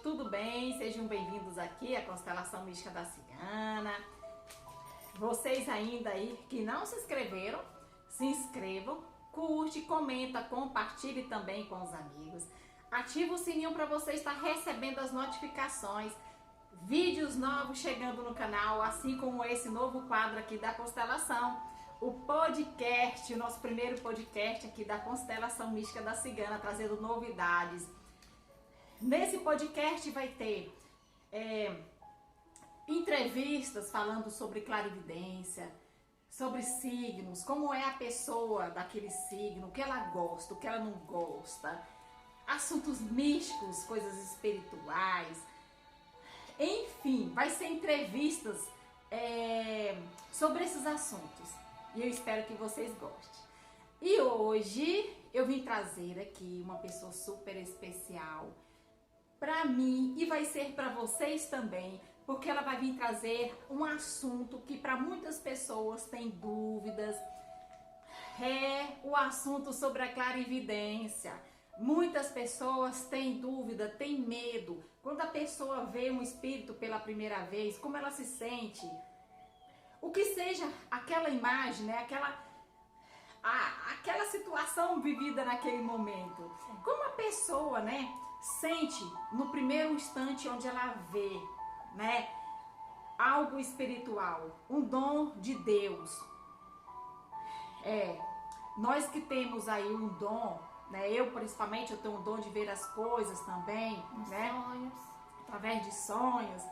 tudo bem? Sejam bem-vindos aqui à Constelação Mística da Cigana. Vocês ainda aí que não se inscreveram, se inscrevam, curte, comenta, compartilhe também com os amigos. Ativa o sininho para você estar recebendo as notificações, vídeos novos chegando no canal, assim como esse novo quadro aqui da Constelação, o podcast, o nosso primeiro podcast aqui da Constelação Mística da Cigana, trazendo novidades. Nesse podcast vai ter entrevistas falando sobre clarividência, sobre signos, como é a pessoa daquele signo, o que ela gosta, o que ela não gosta, assuntos místicos, coisas espirituais, enfim, vai ser entrevistas sobre esses assuntos e eu espero que vocês gostem. E hoje eu vim trazer aqui uma pessoa super especial para mim e vai ser para vocês também, porque ela vai vir trazer um assunto que para muitas pessoas tem dúvidas, é o assunto sobre a clarividência. Muitas pessoas têm dúvida, têm medo. Quando a pessoa vê um espírito pela primeira vez, como ela se sente? O que seja aquela imagem, né? Aquela situação vivida naquele momento. Como a pessoa, né, sente no primeiro instante onde ela vê, né, algo espiritual, um dom de Deus. Nós que temos aí um dom, né, eu principalmente, eu tenho um dom de ver as coisas também, né, sonhos, através de sonhos.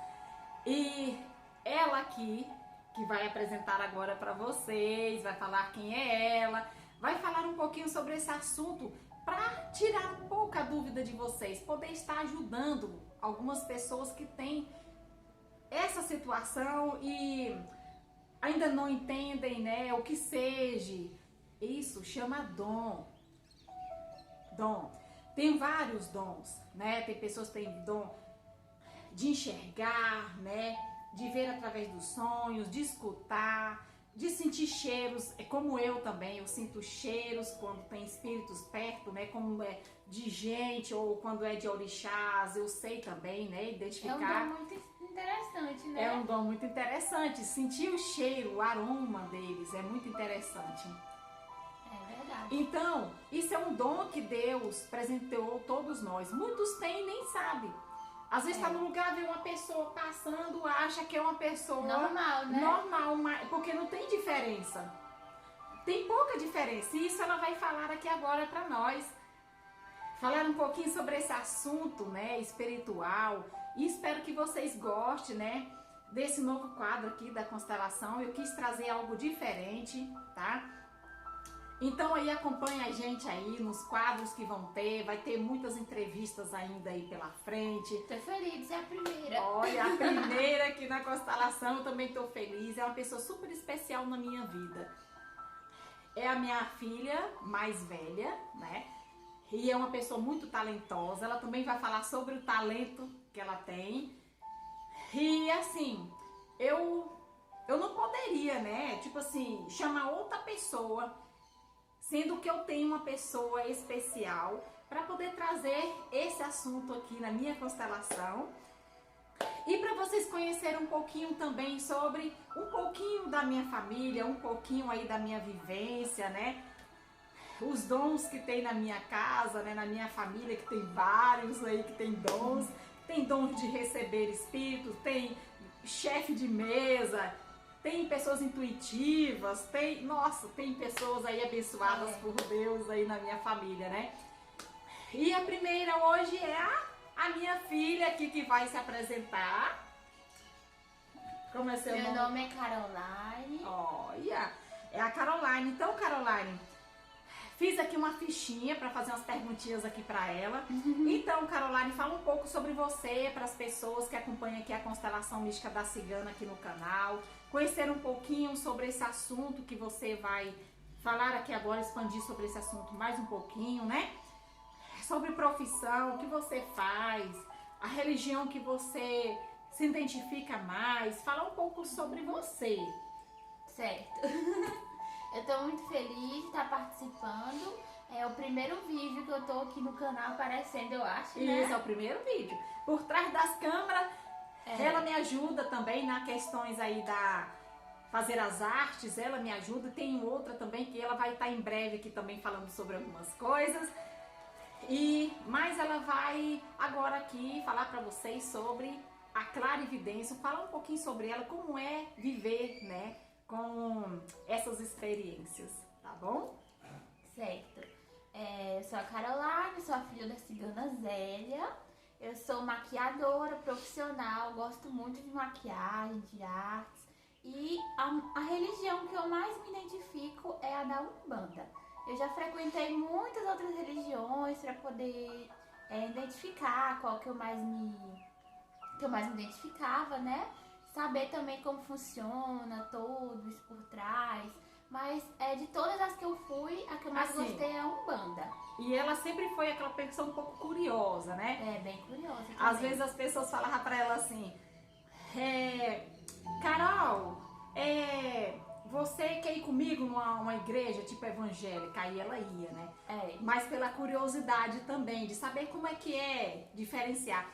E ela aqui, que vai apresentar agora para vocês, vai falar quem é ela, vai falar um pouquinho sobre esse assunto para tirar um pouco a dúvida de vocês, poder estar ajudando algumas pessoas que têm essa situação e ainda não entendem, né, o que seja. Isso chama dom. Dom. Tem vários dons, né? Tem pessoas que têm dom de enxergar, né? De ver através dos sonhos, de escutar, de sentir cheiros, como eu também, eu sinto cheiros quando tem espíritos perto, né, como é de gente ou quando é de orixás, eu sei também, né, identificar. É um dom muito interessante, né? É um dom muito interessante, sentir o cheiro, o aroma deles, é muito interessante. É verdade. Então, isso é um dom que Deus presenteou todos nós, muitos têm e nem sabem. Às vezes está no lugar, vê uma pessoa passando, acha que é uma pessoa normal, né? Normal, porque não tem diferença. Tem pouca diferença. E isso ela vai falar aqui agora para nós. Falar um pouquinho sobre esse assunto, né, espiritual. E espero que vocês gostem, né, desse novo quadro aqui da Constelação. Eu quis trazer algo diferente, tá? Então aí acompanha a gente aí nos quadros que vão ter, vai ter muitas entrevistas ainda aí pela frente. Tô feliz, é a primeira. Olha, a primeira aqui na Constelação, eu também tô feliz, é uma pessoa super especial na minha vida. É a minha filha mais velha, né? E é uma pessoa muito talentosa, ela também vai falar sobre o talento que ela tem. E assim, eu não poderia, né, tipo assim, chamar outra pessoa, sendo que eu tenho uma pessoa especial para poder trazer esse assunto aqui na minha constelação e para vocês conhecerem um pouquinho também sobre um pouquinho da minha família, um pouquinho aí da minha vivência, né? Os dons que tem na minha casa, né? Na minha família, que tem vários aí que tem dons. Tem dom de receber espíritos, tem chefe de mesa, tem pessoas intuitivas, tem pessoas aí abençoadas por Deus aí na minha família, né? E a primeira hoje é a minha filha aqui que vai se apresentar. Como é seu nome? Meu nome é Caroline. Olha, é a Caroline. Então, Caroline, fiz aqui uma fichinha para fazer umas perguntinhas aqui para ela. Então, Caroline, fala um pouco sobre você para as pessoas que acompanham aqui a Constelação Mística da Cigana aqui no canal. Conhecer um pouquinho sobre esse assunto que você vai falar aqui agora, expandir sobre esse assunto mais um pouquinho, né? Sobre profissão, o que você faz, a religião que você se identifica mais. Fala um pouco sobre você. Certo. Eu tô muito feliz de estar participando É o primeiro vídeo que eu tô aqui no canal aparecendo, eu acho, né? Isso, é o primeiro vídeo. Por trás das câmeras, É. ela me ajuda também na questões aí da fazer as artes, ela me ajuda. Tem outra também que ela vai estar em breve aqui também falando sobre algumas coisas. Mas ela vai agora aqui falar para vocês sobre a clarividência, falar um pouquinho sobre ela, como é viver, né, com essas experiências, tá bom? Certo. Eu sou a Caroline, sou a filha da cigana Zélia. Eu sou maquiadora profissional, gosto muito de maquiagem, de artes. E a religião que eu mais me identifico é a da Umbanda. Eu já frequentei muitas outras religiões para poder identificar qual que eu mais me identificava, né? Saber também como funciona todo isso por trás. Mas de todas as que eu fui, a que eu mais Assim, gostei é a Umbanda. E ela sempre foi aquela pessoa um pouco curiosa, né? É, bem curiosa também. Às vezes as pessoas falavam pra ela assim, Carol, você quer ir comigo numa igreja tipo evangélica? Aí ela ia, né? Mas pela curiosidade também, de saber como é que é diferenciar.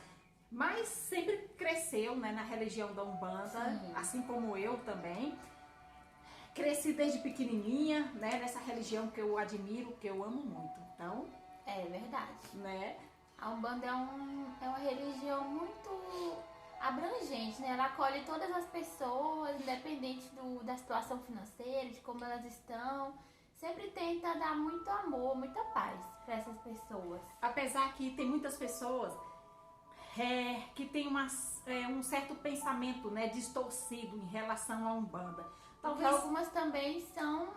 Mas sempre cresceu, né, na religião da Umbanda, Sim. assim como eu também. Cresci desde pequenininha, né, nessa religião que eu admiro, que eu amo muito. Então, É verdade. né? A Umbanda é uma religião muito abrangente, né? Ela acolhe todas as pessoas, independente da situação financeira, de como elas estão. Sempre tenta dar muito amor, muita paz para essas pessoas. Apesar que tem muitas pessoas que tem um certo pensamento, né, distorcido em relação à Umbanda. Talvez algumas também são...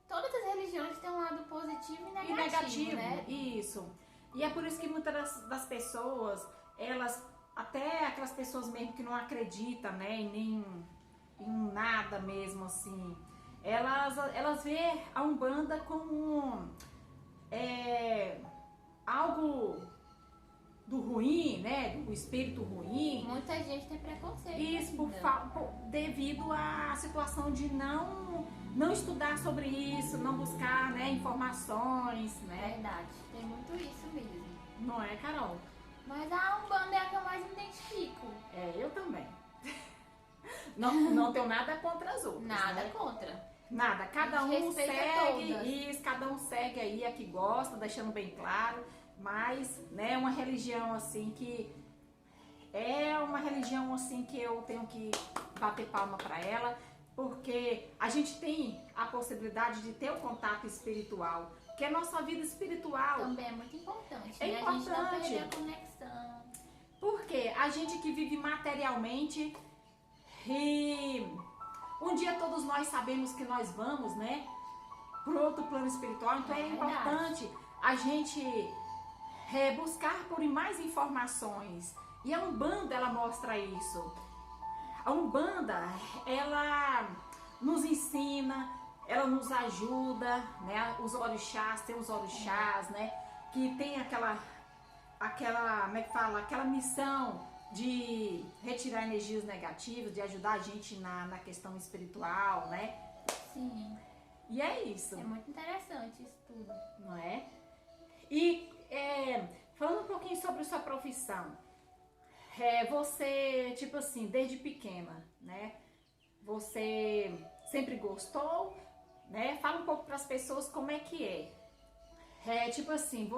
Todas as religiões têm um lado positivo e negativo, né? Isso. E é por isso que muitas das pessoas, elas, até aquelas pessoas mesmo que não acreditam, né, em nada mesmo assim, elas veem a Umbanda como algo do ruim, né, do espírito ruim. Muita gente tem preconceito. Isso devido à situação de não estudar sobre isso, não buscar, né, informações, né? Verdade, tem muito isso mesmo. Não é, Carol? Mas a Umbanda é a que eu mais me identifico. Eu também. Não tenho nada contra as outras. Nada né? contra. Nada, cada um Respeita segue todas. isso, cada um segue aí a que gosta, deixando bem claro, mas, né, uma religião assim que é uma religião assim que eu tenho que bater palma para ela, porque a gente tem a possibilidade de ter o contato espiritual, que a nossa vida espiritual Também é muito importante, É né? A gente não importante. perder a conexão. Porque a gente que vive materialmente e um dia todos nós sabemos que nós vamos, né, pro outro plano espiritual, então é Verdade. importante a gente buscar por mais informações. E a Umbanda, ela mostra isso. A Umbanda, ela nos ensina, ela nos ajuda, né, os orixás, tem os orixás, né, que tem aquela, como é que fala, aquela missão de retirar energias negativas, de ajudar a gente na questão espiritual, né? Sim, E é isso, é muito interessante isso tudo. não é? E falando um pouquinho sobre a sua profissão, você, tipo assim, desde pequena, né? Você sempre gostou, né? Fala um pouco para as pessoas como é que é. Tipo assim,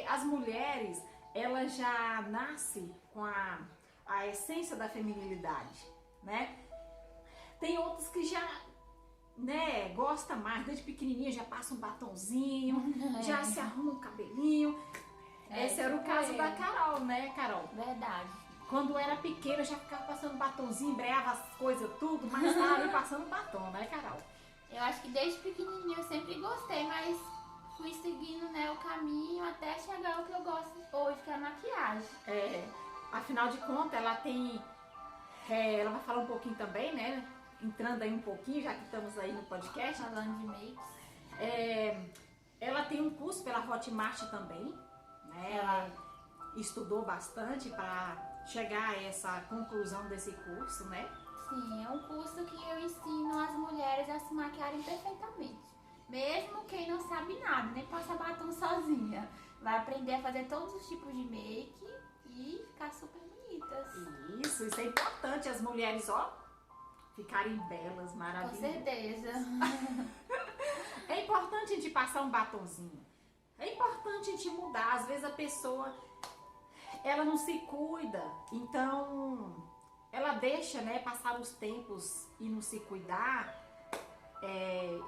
as mulheres, elas já nascem com a essência da feminilidade, né? Tem outros que já, né, gosta mais, desde pequenininha já passa um batonzinho, já se arruma um cabelinho. Esse era o caso da Carol, né, Carol? Verdade. Quando era pequena já ficava passando batonzinho, embreava as coisas tudo, mas estava ali passando batom, né, Carol? Eu acho que desde pequenininha eu sempre gostei, mas fui seguindo, né, o caminho até chegar ao que eu gosto hoje, que é a maquiagem. Afinal de contas, ela tem... ela vai falar um pouquinho também, né? Entrando aí um pouquinho, já que estamos aí no podcast. Falando de makes. Ela tem um curso pela Hotmart também, né? Ela estudou bastante para chegar a essa conclusão desse curso, né? Sim, é um curso que eu ensino as mulheres a se maquiarem perfeitamente. Mesmo quem não sabe nada, nem passa batom sozinha, vai aprender a fazer todos os tipos de make e ficar super bonitas. Isso é importante, as mulheres, ó, ficarem belas, Com maravilhosas. certeza. É importante a gente passar um batonzinho. É importante a gente mudar. Às vezes a pessoa, ela não se cuida, então ela deixa, né, passar os tempos e não se cuidar.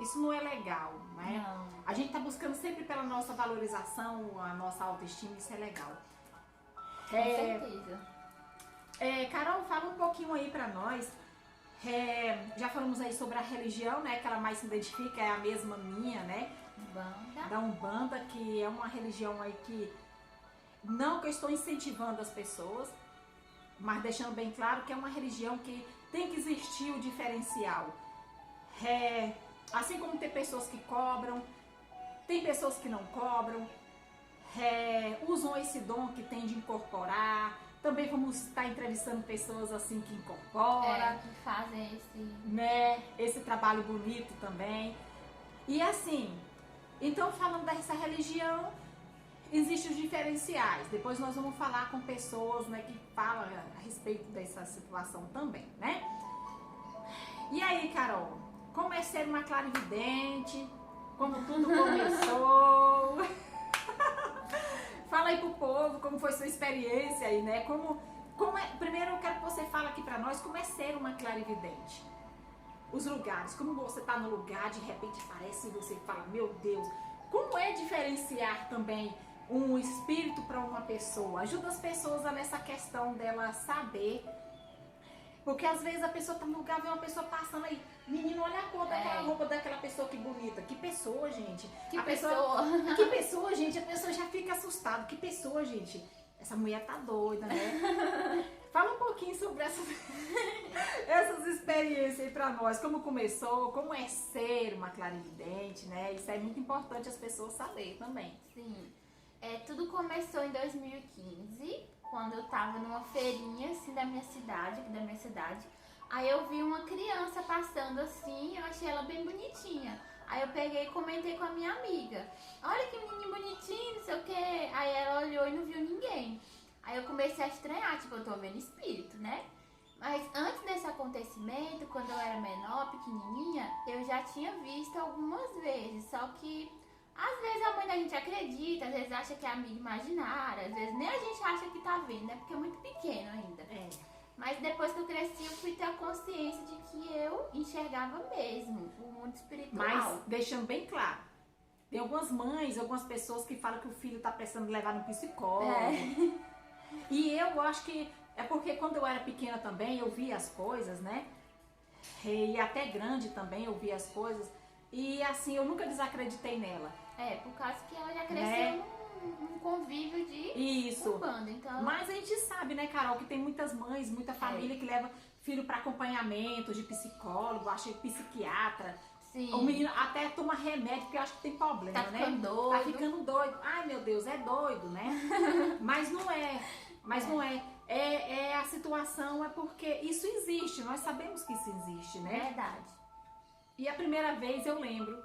Isso não é legal, né? Não. A gente tá buscando sempre pela nossa valorização, a nossa autoestima, isso é legal. Com certeza. Carol, fala um pouquinho aí pra nós. Já falamos aí sobre a religião, né? Que ela mais se identifica, é a mesma minha, né? Banda. Da Umbanda, que é uma religião aí que não que eu estou incentivando as pessoas, mas deixando bem claro que é uma religião que tem que existir o diferencial. Assim como tem pessoas que cobram, tem pessoas que não cobram, usam esse dom que tem de incorporar. Também vamos estar entrevistando pessoas assim que incorporam, Que fazem esse... né? Esse trabalho bonito também. E assim, então falando dessa religião, existem os diferenciais. Depois nós vamos falar com pessoas, né, que falam a respeito dessa situação também, né? E aí, Carol, como é ser uma clarividente? Como tudo começou? Fala aí pro povo como foi sua experiência aí, né? Primeiro eu quero que você fale aqui pra nós como é ser uma clarividente. Os lugares, como você tá no lugar, de repente aparece e você fala, meu Deus, como é diferenciar também um espírito para uma pessoa? Ajuda as pessoas nessa questão dela saber. Porque às vezes a pessoa tá no lugar, vê uma pessoa passando aí, menino, olha a cor daquela roupa daquela pessoa, que bonita. Que pessoa, gente. Que pessoa. Que pessoa, gente. A pessoa já fica assustada. Que pessoa, gente. Essa mulher tá doida, né? Fala um pouquinho sobre essas experiências aí pra nós. Como começou, como é ser uma clarividente, né? Isso é muito importante as pessoas saberem também. Sim. Tudo começou em 2015, quando eu tava numa feirinha, assim, da minha cidade, aqui da minha cidade. Aí eu vi uma criança passando assim, eu achei ela bem bonitinha. Aí eu peguei e comentei com a minha amiga. Olha que menino bonitinho, não sei o quê. Aí ela olhou e não viu ninguém. Aí eu comecei a estranhar, tipo, eu tô vendo espírito, né? Mas antes desse acontecimento, quando eu era menor, pequenininha, eu já tinha visto algumas vezes. Só que, às vezes a mãe da gente acredita, às vezes acha que é amiga imaginária, às vezes nem a gente acha que tá vendo, né? Porque é muito pequeno ainda. Mas depois que eu cresci, eu fui ter a consciência de que eu enxergava mesmo o mundo espiritual. Mas, deixando bem claro, tem algumas mães, algumas pessoas que falam que o filho tá precisando levar no psicólogo. E eu acho que é porque quando eu era pequena também, eu via as coisas, né? E até grande também eu via as coisas. E assim, eu nunca desacreditei nela. Por causa que ela já cresceu num convívio de Umbanda, então... Mas a gente sabe, né, Carol, que tem muitas mães, muita família que leva filho para acompanhamento de psicólogo, acha psiquiatra. Sim. O menino até toma remédio porque acha que tem problema, tá né? Ficando doido. Tá ficando doido. Ai, meu Deus, é doido, né? Mas não é. Não é. A situação é porque isso existe. Nós sabemos que isso existe, né? Verdade. E a primeira vez eu lembro.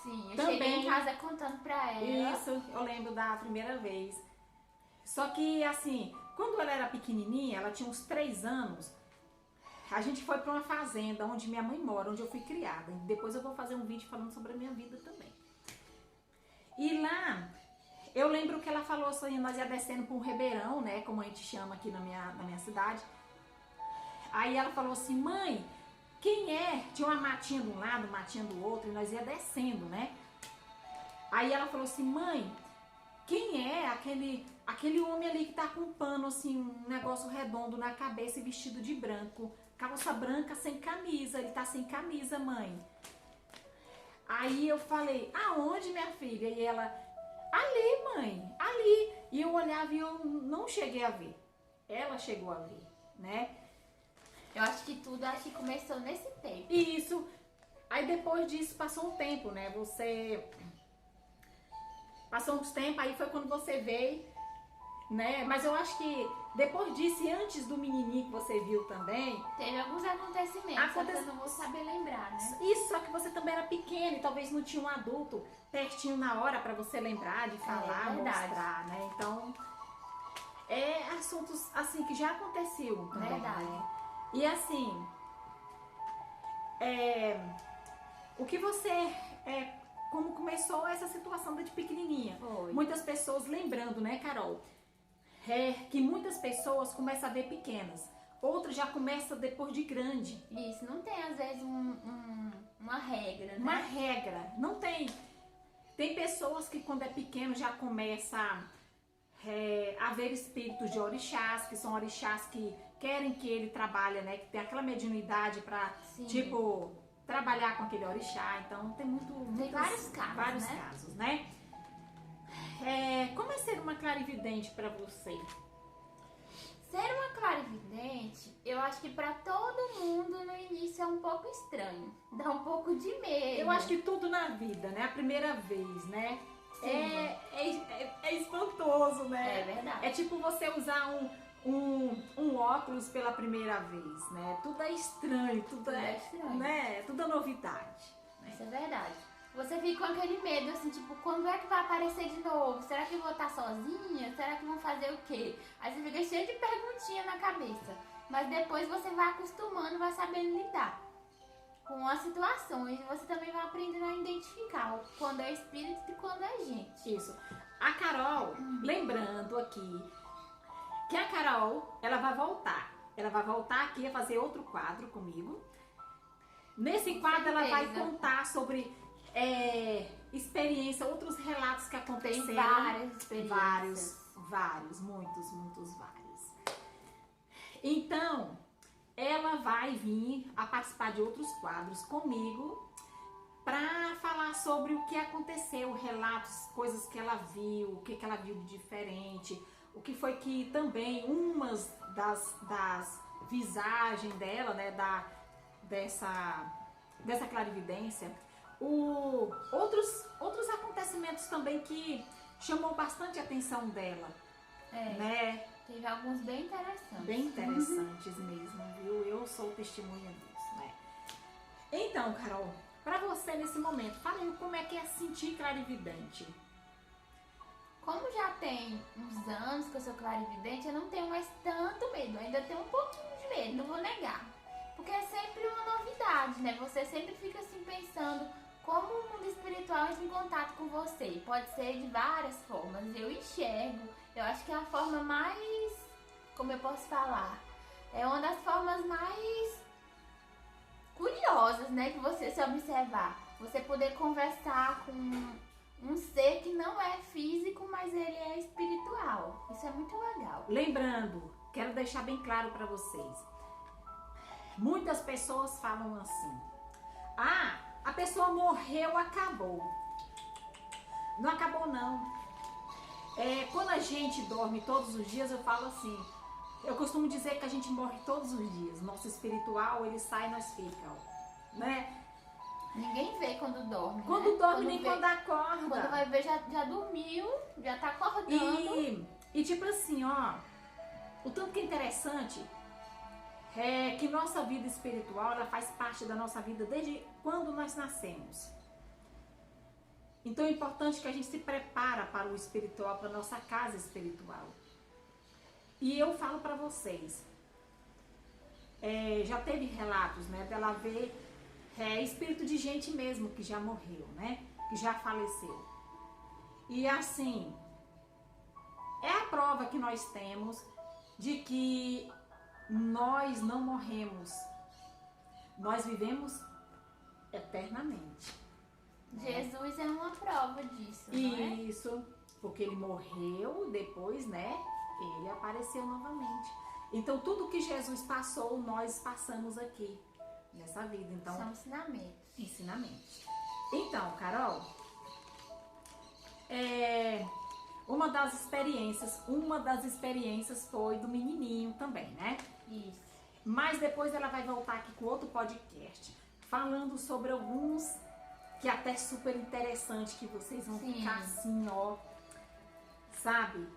Sim, eu também, cheguei em casa contando pra ela. Isso, eu lembro da primeira vez. Só que, assim, quando ela era pequenininha, ela tinha uns 3 anos, a gente foi pra uma fazenda onde minha mãe mora, onde eu fui criada. Depois eu vou fazer um vídeo falando sobre a minha vida também. E lá, eu lembro que ela falou assim, nós ia descendo por um ribeirão, né, como a gente chama aqui na minha cidade. Aí ela falou assim, mãe, quem é? Tinha uma matinha de um lado, uma matinha do outro, e nós ia descendo, né? Aí ela falou assim, mãe, quem é aquele homem ali que tá com um pano, assim, um negócio redondo na cabeça e vestido de branco, calça branca sem camisa, ele tá sem camisa, mãe. Aí eu falei, aonde, minha filha? E ela, ali, mãe, ali. E eu olhava e eu não cheguei a ver. Ela chegou a ver, né? Eu acho que tudo começou nesse tempo. Isso. Aí depois disso passou um tempo, né? Passou uns tempos, aí foi quando você veio né? Mas eu acho que depois disso, e antes do menininho que você viu também, Teve alguns acontecimentos, só que eu não vou saber lembrar, né? isso, só que você também era pequena e talvez não tinha um adulto pertinho na hora pra você lembrar de falar, verdade. mostrar, né? Então, é assuntos assim que já aconteceu também, Verdade. né? E assim, o que você, como começou essa situação desde pequenininha? Foi. Muitas pessoas lembrando, né, Carol? Que muitas pessoas começam a ver pequenas, outras já começam depois de grande. Isso, não tem às vezes uma regra, né? Uma regra, não tem. Tem pessoas que quando é pequeno já começa a ver espíritos de orixás, que são orixás que querem que ele trabalhe, né? Que tem aquela mediunidade pra, Sim. tipo, trabalhar com aquele orixá. Então tem muitos vários casos, vários né? casos, né? Como é ser uma clarividente pra você? Ser uma clarividente, eu acho que pra todo mundo no início é um pouco estranho. Dá um pouco de medo. Eu acho que tudo na vida, né? A primeira vez, né? É espantoso, né? É verdade. É tipo você usar um óculos pela primeira vez, né? Tudo é estranho, tudo é estranho. né? Tudo é novidade. Isso é verdade. Você fica com aquele medo, assim, tipo, quando é que vai aparecer de novo? Será que eu vou estar sozinha? Será que vão fazer o quê? Aí você fica cheio de perguntinha na cabeça. Mas depois você vai acostumando, vai sabendo lidar com as situações. E você também vai aprendendo a identificar quando é espírito e quando é gente. Isso. A Carol, lembrando aqui, que a Carol, ela vai voltar. Ela vai voltar aqui a fazer outro quadro comigo. Nesse quadro ela vai contar sobre experiência, outros relatos que aconteceram. Tem várias experiências. Vários, muitos vários. Então, ela vai vir a participar de outros quadros comigo para falar sobre o que aconteceu, relatos, coisas que ela viu, o que ela viu de diferente, o que foi que também umas das visagens dela, né, dessa clarividência, outros acontecimentos também que chamou bastante a atenção dela, né? Teve alguns bem interessantes. Bem interessantes mesmo, viu? Eu sou testemunha disso, né? Então, Carol, pra você nesse momento, fala aí como é que é sentir clarividente. Como já tem uns anos que eu sou clarividente, eu não tenho mais tanto medo. Ainda tenho um pouquinho de medo, não vou negar. Porque é sempre uma novidade, né? Você sempre fica assim pensando como o mundo espiritual entra em contato com você. Pode ser de várias formas. Eu enxergo. Eu acho que é a forma mais... Como eu posso falar? É uma das formas mais curiosas, né? Que você se observar. Você poder conversar com um ser que não é físico, mas ele é espiritual. Isso é muito legal. Lembrando, quero deixar bem claro pra vocês. Muitas pessoas falam assim: ah, a pessoa morreu, acabou. Não acabou, não. Quando a gente dorme todos os dias, eu falo assim, eu costumo dizer que a gente morre todos os dias. Nosso espiritual, ele sai e nós ficamos, né? Ninguém vê quando dorme, Quando né? dorme, nem quando acorda. Quando vai ver, já dormiu, já tá acordando. E tipo assim, ó, o tanto que é interessante é que nossa vida espiritual, ela faz parte da nossa vida desde quando nós nascemos. Então é importante que a gente se prepara para o espiritual, para a nossa casa espiritual. E eu falo para vocês, já teve relatos, né, dela ver espírito de gente mesmo que já morreu, né, que já faleceu. E assim, é a prova que nós temos de que nós não morremos, nós vivemos eternamente. Jesus é uma prova disso, não é? Isso, porque ele morreu, depois, né, ele apareceu novamente. Então tudo que Jesus passou, nós passamos aqui, nessa vida. Então, são ensinamentos. Ensinamentos. Então, Carol, uma das experiências foi do menininho também, né? Isso. Mas depois ela vai voltar aqui com outro podcast, falando sobre alguns que até super interessante, que vocês vão ficar assim, ó, sabe?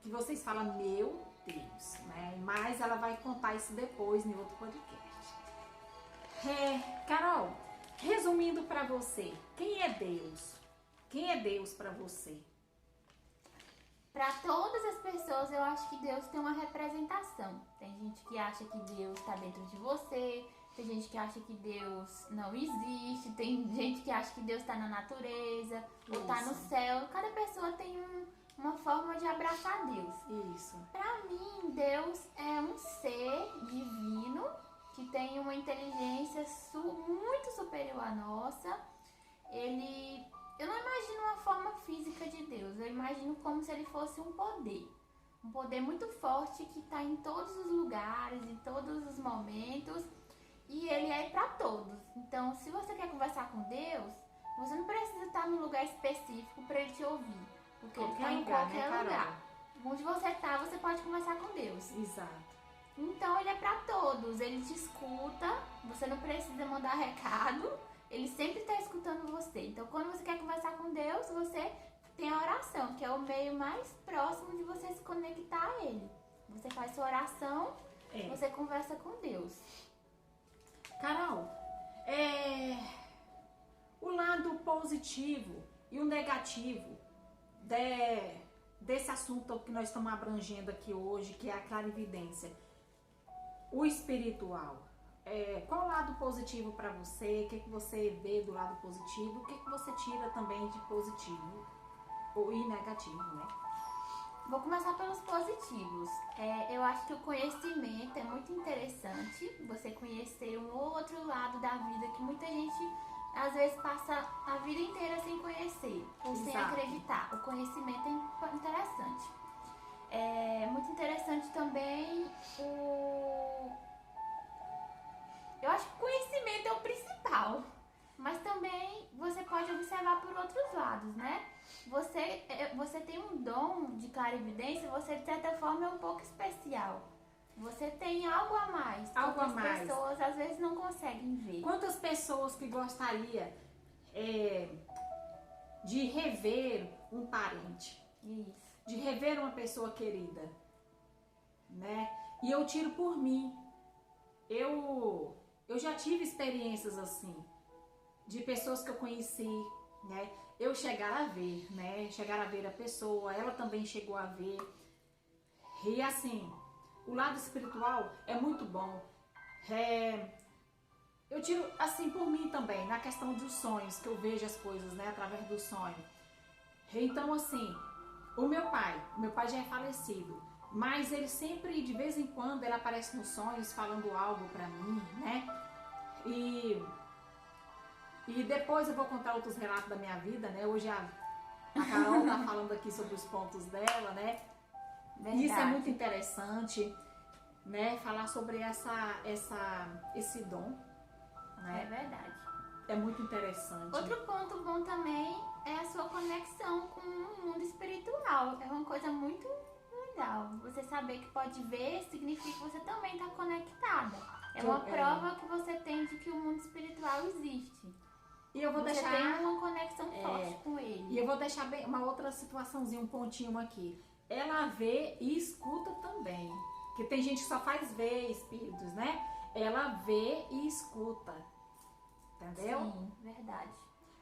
que vocês falam, meu Deus, né? Mas ela vai contar isso depois em outro podcast. Carol, resumindo pra você, quem é Deus? Quem é Deus pra você? Para todas as pessoas, eu acho que Deus tem uma representação. Tem gente que acha que Deus está dentro de você, tem gente que acha que Deus não existe, tem gente que acha que Deus está na natureza, ou está no céu. Cada pessoa tem uma forma de abraçar Deus. Isso. Para mim, Deus é um ser divino que tem uma inteligência muito superior à nossa. Eu não imagino uma forma física de Deus, eu imagino como se ele fosse um poder muito forte que está em todos os lugares, em todos os momentos, e ele é para todos. Então, se você quer conversar com Deus, você não precisa estar num lugar específico para ele te ouvir, porque ele está em qualquer lugar. Onde você está, você pode conversar com Deus. Exato. Então, ele é para todos, ele te escuta, você não precisa mandar recado. Ele sempre está escutando você. Então, quando você quer conversar com Deus, você tem a oração, que é o meio mais próximo de você se conectar a Ele. Você faz sua oração, você conversa com Deus. Carol, o lado positivo e o negativo desse assunto que nós estamos abrangendo aqui hoje, que é a clarividência, o espiritual. Qual o lado positivo para você? O que você vê do lado positivo? O que você tira também de positivo e negativo, né? Vou começar pelos positivos. Eu acho que o conhecimento é muito interessante. Você conhecer um outro lado da vida que muita gente, às vezes, passa a vida inteira sem conhecer ou sem acreditar. O conhecimento é interessante. É muito interessante também Eu acho que o conhecimento é o principal, mas também você pode observar por outros lados, né? Você tem um dom de clarividência, você de certa forma é um pouco especial. Você tem algo a mais, que outras pessoas às vezes não conseguem ver. Quantas pessoas que gostaria de rever um parente? Isso. De rever uma pessoa querida, né? E eu tiro por mim. Eu já tive experiências assim, de pessoas que eu conheci, né? Eu chegar a ver, né? Chegar a ver a pessoa, ela também chegou a ver. E assim, o lado espiritual é muito bom. Eu tiro assim por mim também, na questão dos sonhos, que eu vejo as coisas, né? Através do sonho. Então assim, o meu pai já é falecido. Mas ele sempre, de vez em quando, ele aparece nos sonhos falando algo pra mim, né? E depois eu vou contar outros relatos da minha vida, né? Hoje a Carol tá falando aqui sobre os pontos dela, né? Verdade. Isso é muito interessante, né? Falar sobre esse dom, né? É verdade. É muito interessante. Outro ponto bom também é a sua conexão com o mundo espiritual. É uma coisa muito legal. Você saber que pode ver significa que você também está conectada. É uma prova que você tem de que o mundo espiritual existe. E eu vou você deixar tem uma conexão forte com ele. E eu vou deixar bem, uma outra situaçãozinha, um pontinho aqui. Ela vê e escuta também. Porque tem gente que só faz ver espíritos, né? Ela vê e escuta. Entendeu? Sim, verdade.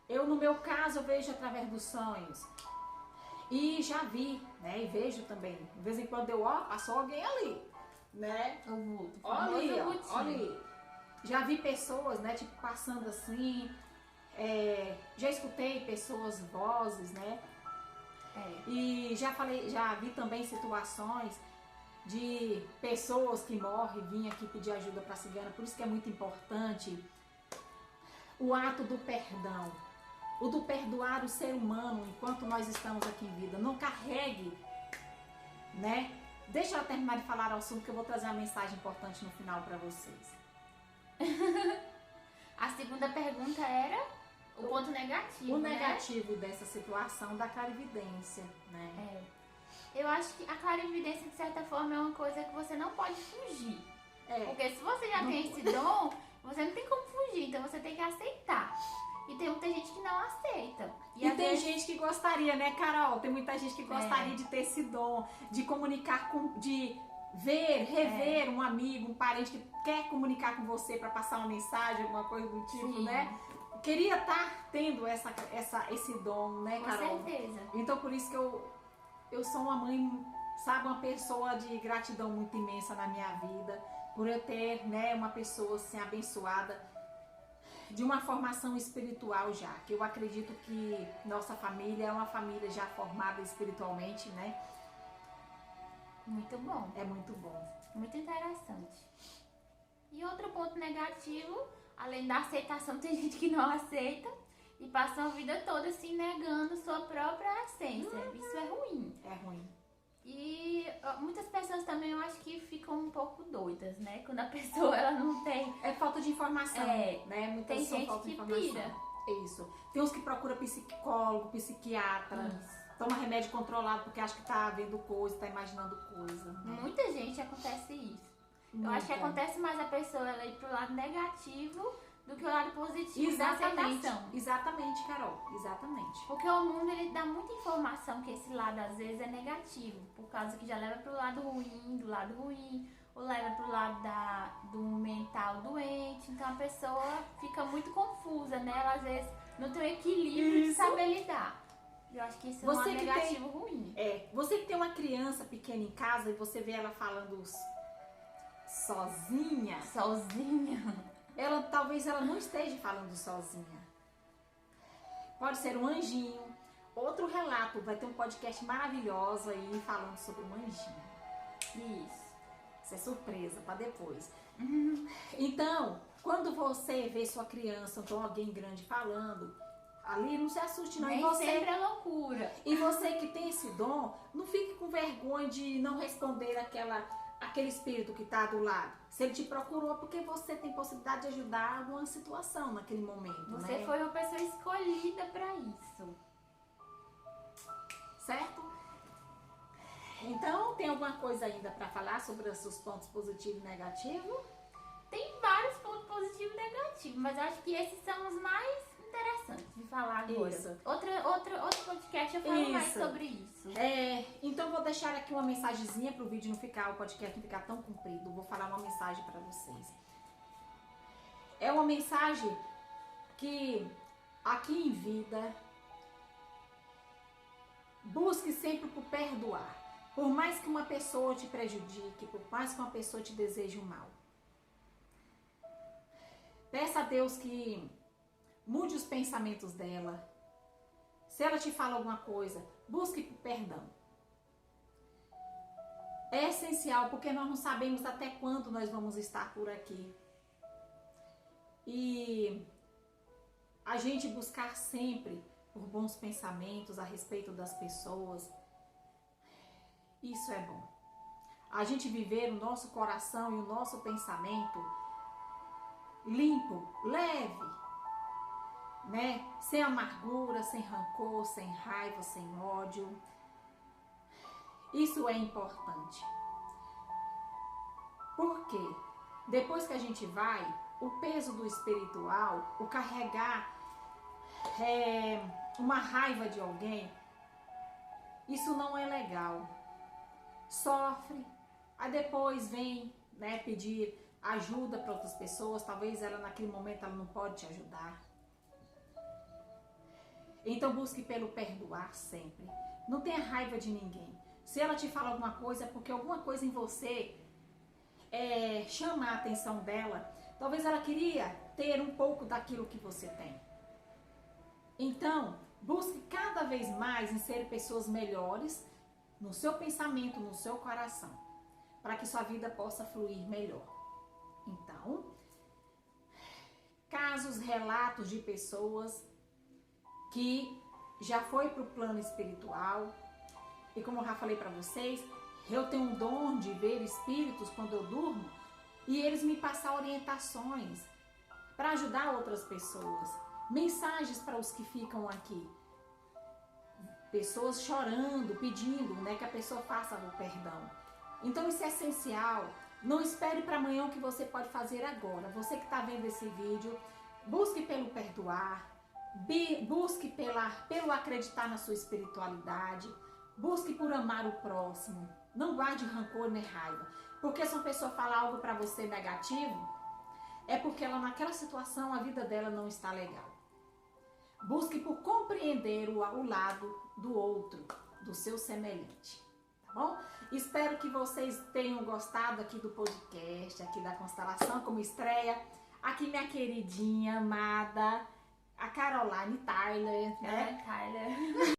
Eu, no meu caso, eu vejo através dos sonhos. E já vi, né? E vejo também. De vez em quando passou alguém ali, né? O vulto. Olha ali. Já vi pessoas, né? Tipo, passando assim. Já escutei pessoas, vozes, né? E já vi também situações de pessoas que morrem vinham aqui pedir ajuda para cigana. Por isso que é muito importante o ato do perdão. O do perdoar o ser humano enquanto nós estamos aqui em vida. Não carregue, né? Deixa eu terminar de falar o assunto que eu vou trazer uma mensagem importante no final para vocês. A segunda pergunta era o ponto negativo, o negativo dessa situação da clarividência, né? Eu acho que a clarividência, de certa forma, é uma coisa que você não pode fugir. Porque se você já tem esse dom, você não tem como fugir, então você tem que aceitar. E tem muita gente que não aceita. E tem gente que gostaria, né, Carol? Tem muita gente que gostaria de ter esse dom, de comunicar com, de ver, rever um amigo, um parente que quer comunicar com você para passar uma mensagem, alguma coisa do tipo, Sim. né? Queria estar tendo esse dom, né, Carol? Com certeza. Então, por isso que eu sou uma mãe, sabe, uma pessoa de gratidão muito imensa na minha vida, por eu ter, né, uma pessoa assim abençoada de uma formação espiritual já, que eu acredito que nossa família é uma família já formada espiritualmente, né? Muito bom. É muito bom. Muito interessante. E outro ponto negativo, além da aceitação, tem gente que não aceita e passa a vida toda se negando sua própria essência. Isso é ruim. É ruim. E muitas pessoas também, eu acho que ficam um pouco doidas, né? Quando a pessoa ela não tem... É falta de informação, né? Muitas tem são gente falta de que informação. pira. É isso. Tem uns que procuram psicólogo, psiquiatra, toma remédio controlado porque acha que tá vendo coisa, tá imaginando coisa. Né? Muita gente acontece isso. Eu acho que Muita. acontece mais a pessoa ela ir pro lado negativo do que o lado positivo da aceitação. Exatamente, Carol. Exatamente. Porque o mundo ele dá muita informação que esse lado às vezes é negativo, por causa que já leva pro lado ruim, ou leva pro lado do mental doente. Então a pessoa fica muito confusa, né? Ela às vezes não tem o equilíbrio de saber lidar. Eu acho que isso é um lado negativo ruim. Você que tem uma criança pequena em casa e você vê ela falando sozinha. Talvez ela não esteja falando sozinha. Pode ser um anjinho. Outro relato, vai ter um podcast maravilhoso aí falando sobre um anjinho. Isso é surpresa para depois. Então, quando você vê sua criança ou alguém grande falando, ali não se assuste não. Nem sempre é loucura. E você que tem esse dom, não fique com vergonha de não responder aquele espírito que está do lado. Se ele te procurou, porque você tem possibilidade de ajudar alguma situação naquele momento. Você né? foi uma pessoa escolhida para isso. Certo? Então, tem alguma coisa ainda para falar sobre os seus pontos positivos e negativos? Tem vários pontos positivos e negativos, mas acho que esses são os mais interessantes de falar agora. Isso. Outro podcast eu falo mais sobre isso. Então vou deixar aqui uma mensagenzinha para o vídeo não ficar, o podcast não ficar tão comprido. Vou falar uma mensagem para vocês. É uma mensagem que aqui em vida busque sempre por perdoar. Por mais que uma pessoa te prejudique, por mais que uma pessoa te deseje o mal. Peça a Deus que mude os pensamentos dela. Se ela te fala alguma coisa, busque perdão. É essencial porque nós não sabemos até quando nós vamos estar por aqui. E a gente buscar sempre por bons pensamentos a respeito das pessoas, isso é bom. A gente viver o nosso coração e o nosso pensamento limpo, leve, né? Sem amargura, sem rancor, sem raiva, sem ódio. Isso é importante. Porque depois que a gente vai, o peso do espiritual, o carregar uma raiva de alguém, isso não é legal. Sofre, aí depois vem, né, pedir ajuda para outras pessoas, talvez ela naquele momento ela não pode te ajudar. Então busque pelo perdoar sempre. Não tenha raiva de ninguém. Se ela te fala alguma coisa, é porque alguma coisa em você chama a atenção dela. Talvez ela queria ter um pouco daquilo que você tem. Então, busque cada vez mais em ser pessoas melhores no seu pensamento, no seu coração, para que sua vida possa fluir melhor. Então, casos, relatos de pessoas que já foi para o plano espiritual, e como eu já falei para vocês, eu tenho um dom de ver espíritos quando eu durmo e eles me passam orientações para ajudar outras pessoas, mensagens para os que ficam aqui, pessoas chorando, pedindo, né, que a pessoa faça o perdão. Então isso é essencial. Não espere para amanhã o que você pode fazer agora. Você que está vendo esse vídeo, busque pelo perdoar, Busque pelo acreditar na sua espiritualidade. Busque por amar o próximo. Não guarde rancor nem raiva. Porque se uma pessoa fala algo para você negativo, é porque ela naquela situação a vida dela não está legal. Busque por compreender o lado do outro, do seu semelhante. Tá bom? Espero que vocês tenham gostado aqui do podcast, aqui da constelação como estreia. Aqui minha queridinha, amada, a Caroline Tyler, né? Tyler.